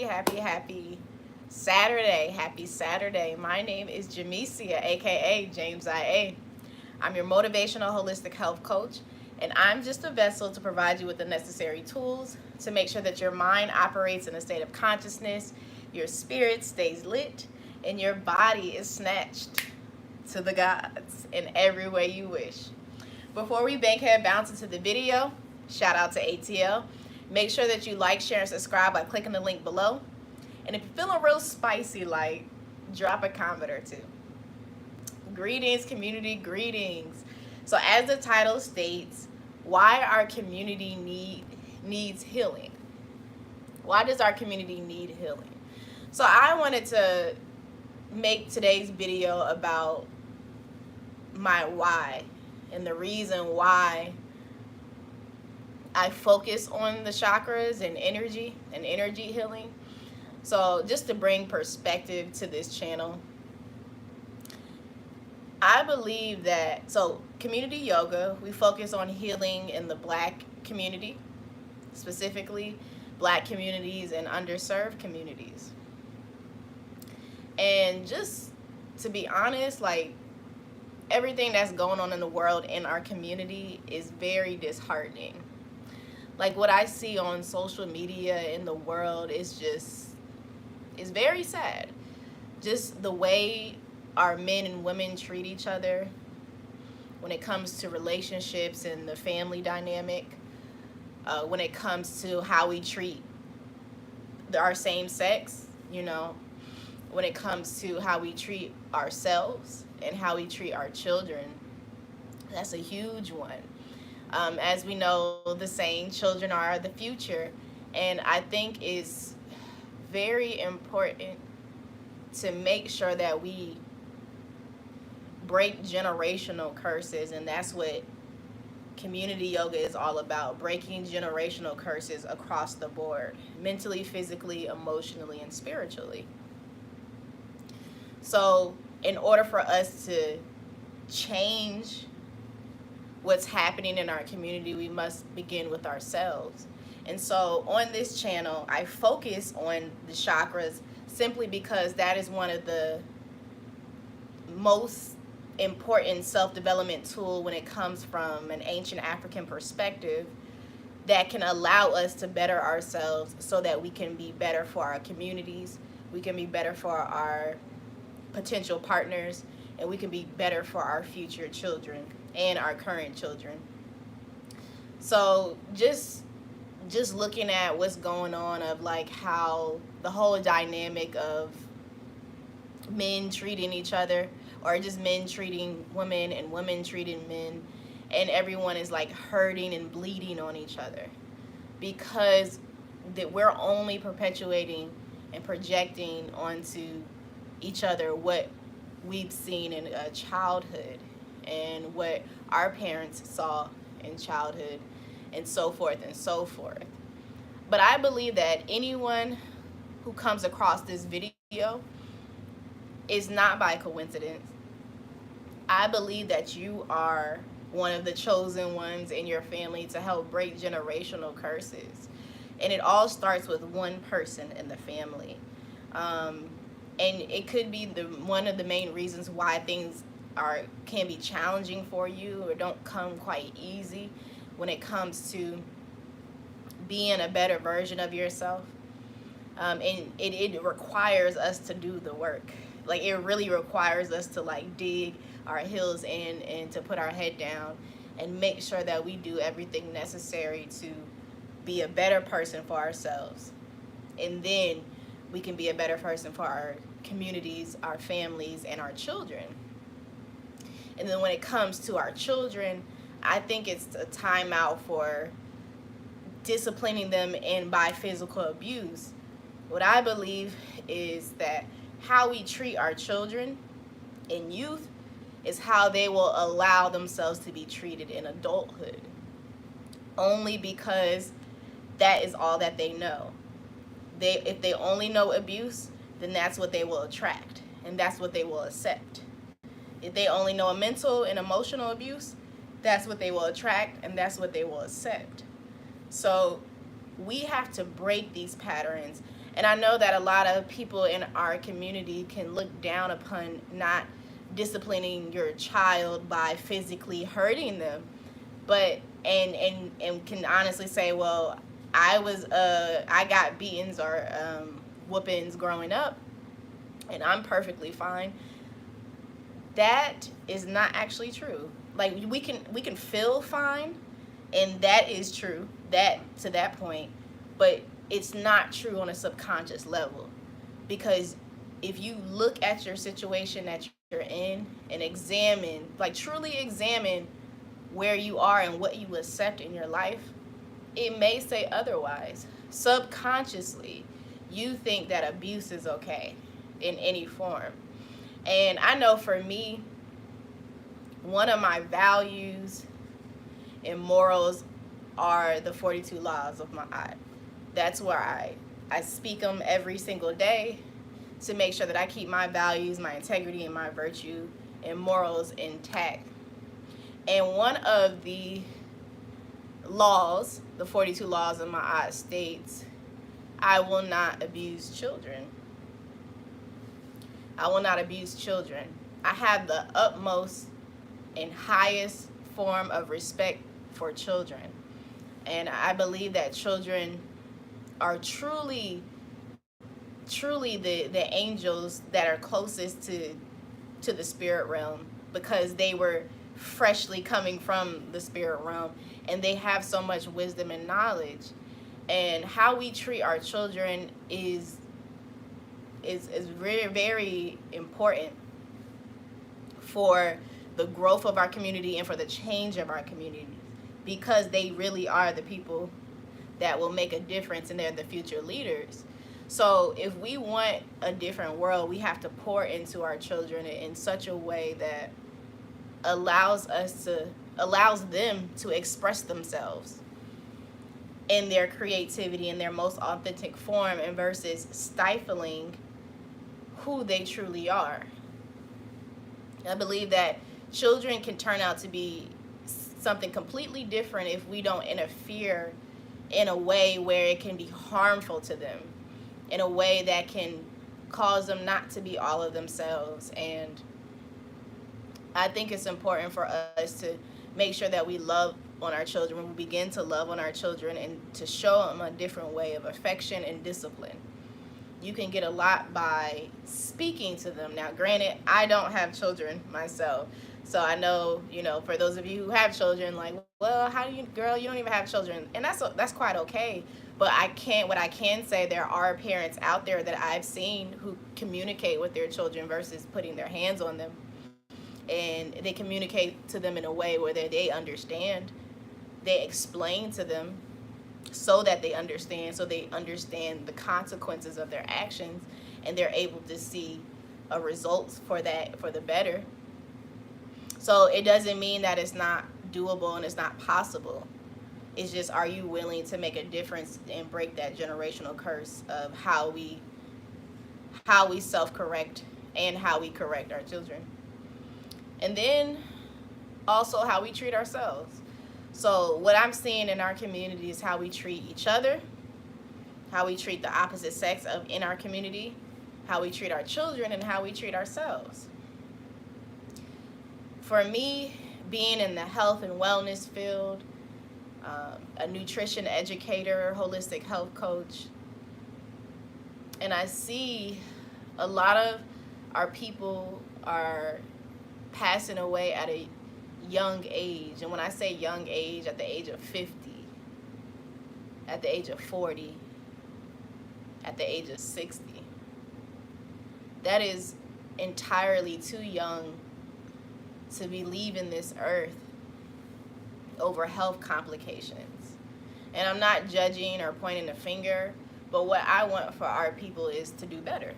happy Saturday. Happy Saturday. My name is Jamesia, aka James IA. I'm your motivational holistic health coach, and I'm just a vessel to provide you with the necessary tools to make sure that your mind operates in a state of consciousness, your spirit stays lit, and your body is snatched to the gods in every way you wish. Before we bankhead bounce into the video, shout out to ATL. Make sure that you like, share, and subscribe by clicking the link below. And if you're feeling real spicy, like, drop a comment or two. Greetings, community, greetings. So as the title states, why our community needs healing. Why does our community need healing? So I wanted to make today's video about my why and the reason why I focus on the chakras and energy healing. So just to bring perspective to this channel, I believe that, so community yoga, we focus on healing in the Black community, specifically Black communities and underserved communities. And just to be honest, like, everything that's going on in the world in our community is very disheartening. Like, what I see on social media in the world is very sad. Just the way our men and women treat each other when it comes to relationships and the family dynamic, when it comes to how we treat our same sex, when it comes to how we treat ourselves and how we treat our children. That's a huge one. As we know, the saying, children are the future. And I think it's very important to make sure that we break generational curses. And that's what community yoga is all about, breaking generational curses across the board, mentally, physically, emotionally, and spiritually. So in order for us to change what's happening in our community, we must begin with ourselves. And so on this channel, I focus on the chakras simply because that is one of the most important self-development tool when it comes from an ancient African perspective that can allow us to better ourselves so that we can be better for our communities, we can be better for our potential partners, and we can be better for our future children and our current children. So just looking at what's going on, of like how the whole dynamic of men treating each other, or just men treating women and women treating men, and everyone is like hurting and bleeding on each other because that we're only perpetuating and projecting onto each other what we've seen in childhood and what our parents saw in childhood, and so forth and so forth. But I believe that anyone who comes across this video is not by coincidence. I believe that you are one of the chosen ones in your family to help break generational curses. And it all starts with one person in the family. And it could be one of the main reasons why things can be challenging for you or don't come quite easy when it comes to being a better version of yourself. And it requires us to do the work. Like, it really requires us to like dig our heels in and to put our head down and make sure that we do everything necessary to be a better person for ourselves. And then we can be a better person for our communities, our families, and our children. And then when it comes to our children, I think it's a time out for disciplining them and by physical abuse. What I believe is that how we treat our children in youth is how they will allow themselves to be treated in adulthood, only because that is all that they know. If they only know abuse, then that's what they will attract, and that's what they will accept. If they only know a mental and emotional abuse, that's what they will attract, and that's what they will accept. So we have to break these patterns And I know that a lot of people in our community can look down upon not disciplining your child by physically hurting them, but and can honestly say, well, I got beatings or whoopings growing up, and I'm perfectly fine. That is not actually true. Like we can feel fine, and that is true, that to that point, but it's not true on a subconscious level, because if you look at your situation that you're in and examine, like truly examine where you are and what you accept in your life, it may say otherwise. Subconsciously, you think that abuse is okay in any form. And I know for me, one of my values and morals are the 42 laws of my eye. That's where I speak them every single day to make sure that I keep my values, my integrity, and my virtue and morals intact. And one of the laws, the 42 laws of my eye, states, I will not abuse children. I will not abuse children. I have the utmost and highest form of respect for children. And I believe that children are truly the angels that are closest to the spirit realm, because they were freshly coming from the spirit realm, and they have so much wisdom and knowledge. And how we treat our children is very, very important for the growth of our community and for the change of our community, because they really are the people that will make a difference, and they're the future leaders. So if we want a different world, we have to pour into our children in such a way that allows them to express themselves in their creativity, in their most authentic form, and versus stifling who they truly are. I believe that children can turn out to be something completely different if we don't interfere in a way where it can be harmful to them, in a way that can cause them not to be all of themselves. And I think it's important for us to make sure that we love on our children, we begin to love on our children, and to show them a different way of affection and discipline. You can get a lot by speaking to them. Now, granted, I don't have children myself, so I know, for those of you who have children, like, well, how do you, girl, you don't even have children, and that's quite okay. But what I can say, there are parents out there that I've seen who communicate with their children versus putting their hands on them, and they communicate to them in a way where they understand. They explain to them so that they understand, the consequences of their actions, and they're able to see a result for that, for the better. So it doesn't mean that it's not doable and it's not possible. It's just, are you willing to make a difference and break that generational curse of how we self-correct and how we correct our children. And then also how we treat ourselves. So what I'm seeing in our community is how we treat each other, how we treat the opposite sex in our community, how we treat our children, and how we treat ourselves. For me, being in the health and wellness field, a nutrition educator, holistic health coach, and I see a lot of our people are passing away at a young age. And when I say young age, at the age of 50, at the age of 40, at the age of 60. That is entirely too young to be leaving this earth over health complications. And I'm not judging or pointing the finger, but what I want for our people is to do better.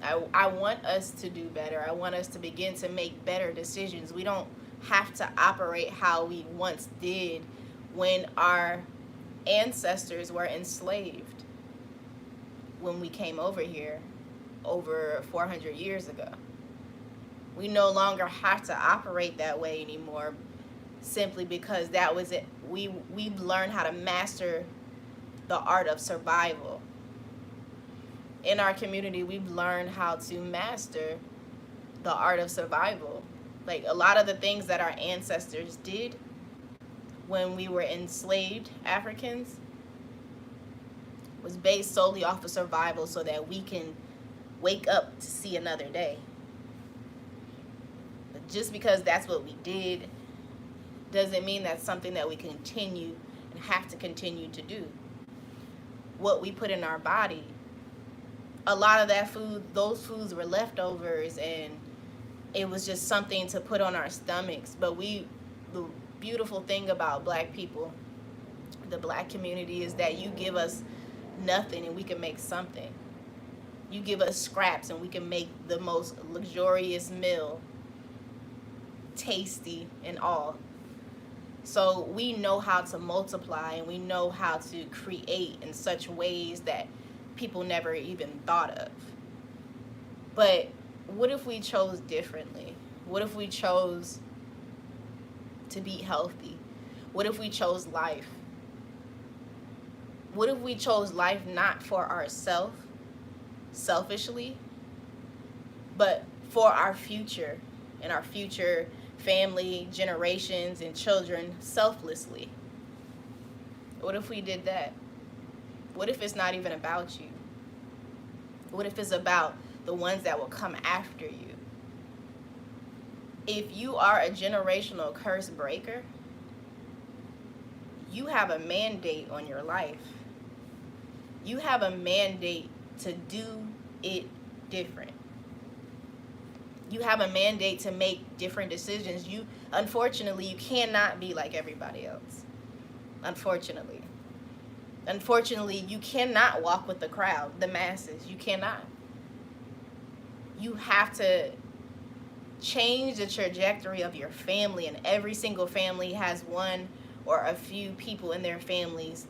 I want us to do better. I want us to begin to make better decisions. We don't have to operate how we once did when our ancestors were enslaved, when we came over here over 400 years ago. We no longer have to operate that way anymore, simply because that was it. We've learned how to master the art of survival. in our community, we've learned how to master the art of survival. Like a lot of the things that our ancestors did when we were enslaved Africans was based solely off of survival so that we can wake up to see another day. But just because that's what we did doesn't mean that's something that we continue and have to continue to do. What we put in our body, a lot of that food, those foods were leftovers, and it was just something to put on our stomachs. But the beautiful thing about Black people, the Black community, is that you give us nothing and we can make something. You give us scraps and we can make the most luxurious meal, tasty and all. So we know how to multiply, and we know how to create in such ways that people never even thought of. But what if we chose differently? What if we chose to be healthy? What if we chose life? What if we chose life not for ourselves, selfishly, but for our future and our future family, generations, and children selflessly? What if we did that? What if it's not even about you? What if it's about the ones that will come after you? If you are a generational curse breaker, you have a mandate on your life. You have a mandate to do it different. You have a mandate to make different decisions. Unfortunately, you cannot be like everybody else. Unfortunately, you cannot walk with the crowd, the masses. You cannot. You have to change the trajectory of your family, and every single family has one or a few people in their families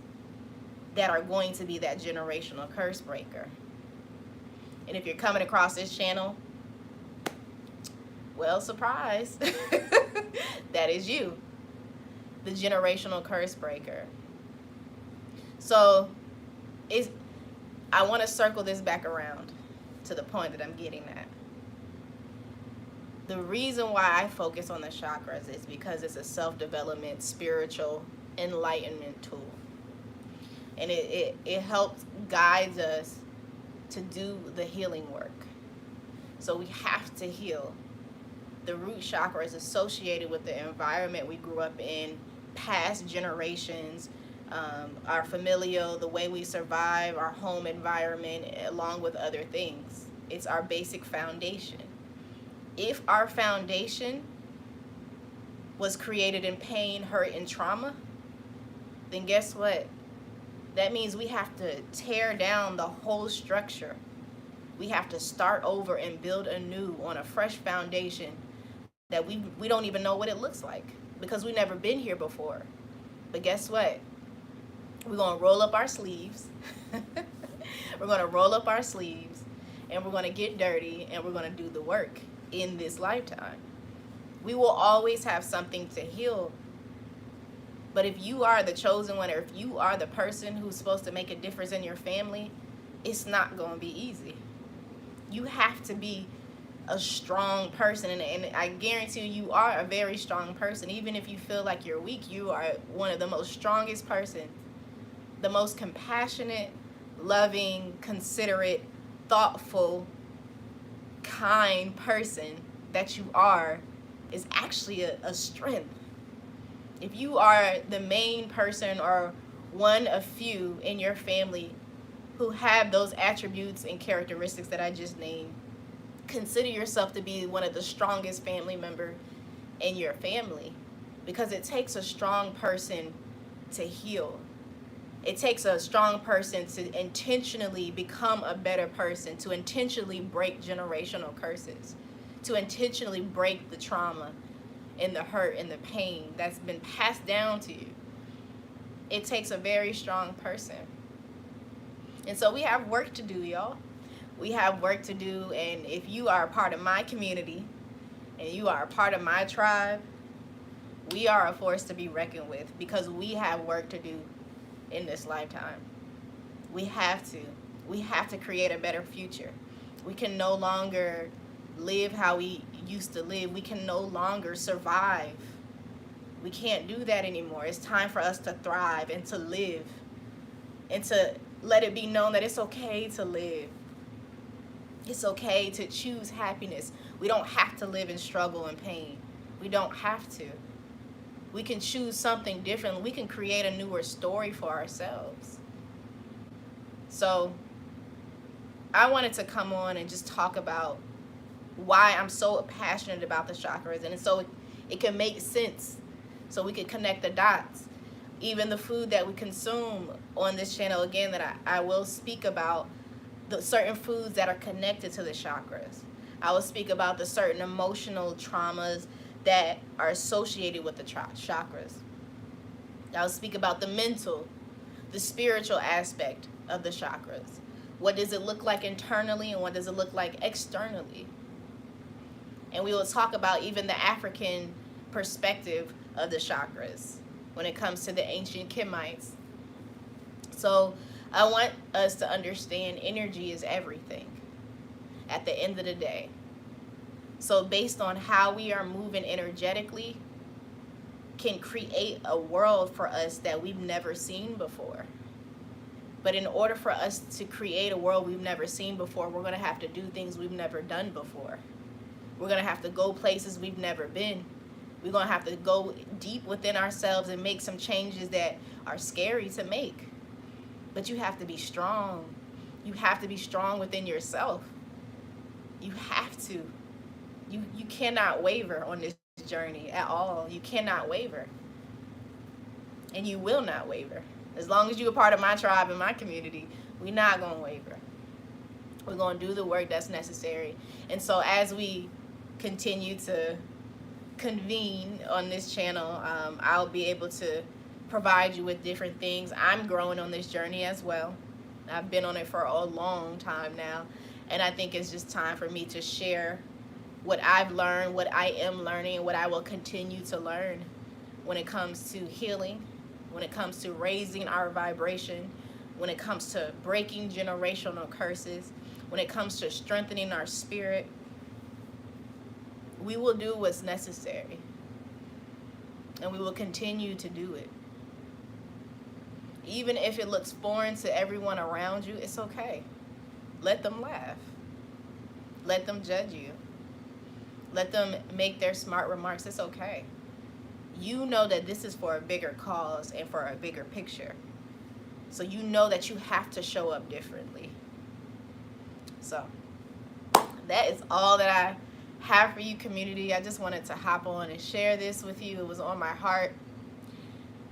that are going to be that generational curse breaker. And if you're coming across this channel, well, surprise, that is you, the generational curse breaker. So I want to circle this back around to the point that I'm getting at. The reason why I focus on the chakras is because it's a self-development, spiritual enlightenment tool. And it helps guide us to do the healing work. So we have to heal. The root chakra is associated with the environment we grew up in, past generations, our familial, the way we survive, our home environment, along with other things. It's our basic foundation. If our foundation was created in pain, hurt, and trauma, then guess what? That means we have to tear down the whole structure. We have to start over and build anew on a fresh foundation that we don't even know what it looks like because we've never been here before. But guess what? We're going to roll up our sleeves. We're going to roll up our sleeves, and we're going to get dirty, and we're going to do the work in this lifetime. We will always have something to heal. But if you are the chosen one, or if you are the person who's supposed to make a difference in your family, it's not going to be easy. You have to be a strong person, and I guarantee you are a very strong person. Even if you feel like you're weak, you are one of the most strongest person, the most compassionate, loving, considerate, thoughtful, kind person that you are is actually a strength. If you are the main person or one of few in your family who have those attributes and characteristics that I just named, consider yourself to be one of the strongest family member in your family, because it takes a strong person to heal. It takes a strong person to intentionally become a better person, to intentionally break generational curses, to intentionally break the trauma and the hurt and the pain that's been passed down to you. It takes a very strong person. And so we have work to do, y'all. We have work to do, and if you are a part of my community and you are a part of my tribe, we are a force to be reckoned with, because we have work to do in this lifetime. We have to. We have to create a better future. We can no longer live how we used to live. We can no longer survive. We can't do that anymore. It's time for us to thrive and to live, and to let it be known that it's okay to live. It's okay to choose happiness. We don't have to live in struggle and pain. We don't have to. We can choose something different. We can create a newer story for ourselves. So I wanted to come on and just talk about why I'm so passionate about the chakras, and so it can make sense, so we can connect the dots. Even the food that we consume on this channel, again, that I will speak about the certain foods that are connected to the chakras. I will speak about the certain emotional traumas that are associated with the chakras. I'll speak about the mental, the spiritual aspect of the chakras. What does it look like internally, and what does it look like externally? And we will talk about even the African perspective of the chakras when it comes to the ancient Kemites. So I want us to understand energy is everything at the end of the day. So based on how we are moving energetically can create a world for us that we've never seen before. But in order for us to create a world we've never seen before, we're going to have to do things we've never done before. We're going to have to go places we've never been. We're going to have to go deep within ourselves and make some changes that are scary to make. But you have to be strong. You have to be strong within yourself. You have to. You cannot waver on this journey at all. You cannot waver. And you will not waver. As long as you're a part of my tribe and my community, we're not going to waver. We're going to do the work that's necessary. And so as we continue to convene on this channel, I'll be able to provide you with different things. I'm growing on this journey as well. I've been on it for a long time now, and I think it's just time for me to share what I've learned, what I am learning, and what I will continue to learn when it comes to healing, when it comes to raising our vibration, when it comes to breaking generational curses, when it comes to strengthening our spirit. We will do what's necessary, and we will continue to do it. Even if it looks foreign to everyone around you, it's okay. Let them laugh. Let them judge you. Let them make their smart remarks. It's okay. You know that this is for a bigger cause and for a bigger picture. So you know that you have to show up differently. So that is all that I have for you, community. I just wanted to hop on and share this with you. It was on my heart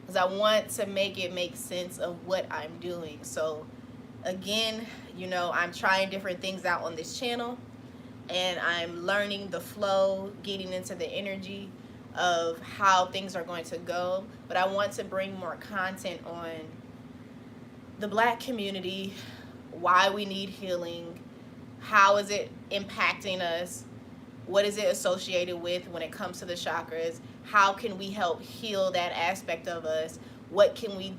because I want to make it make sense of what I'm doing. So again, you know, I'm trying different things out on this channel, and I'm learning the flow, getting into the energy of how things are going to go. But I want to bring more content on the Black community, why we need healing, how is it impacting us, what is it associated with when it comes to the chakras, how can we help heal that aspect of us, what can we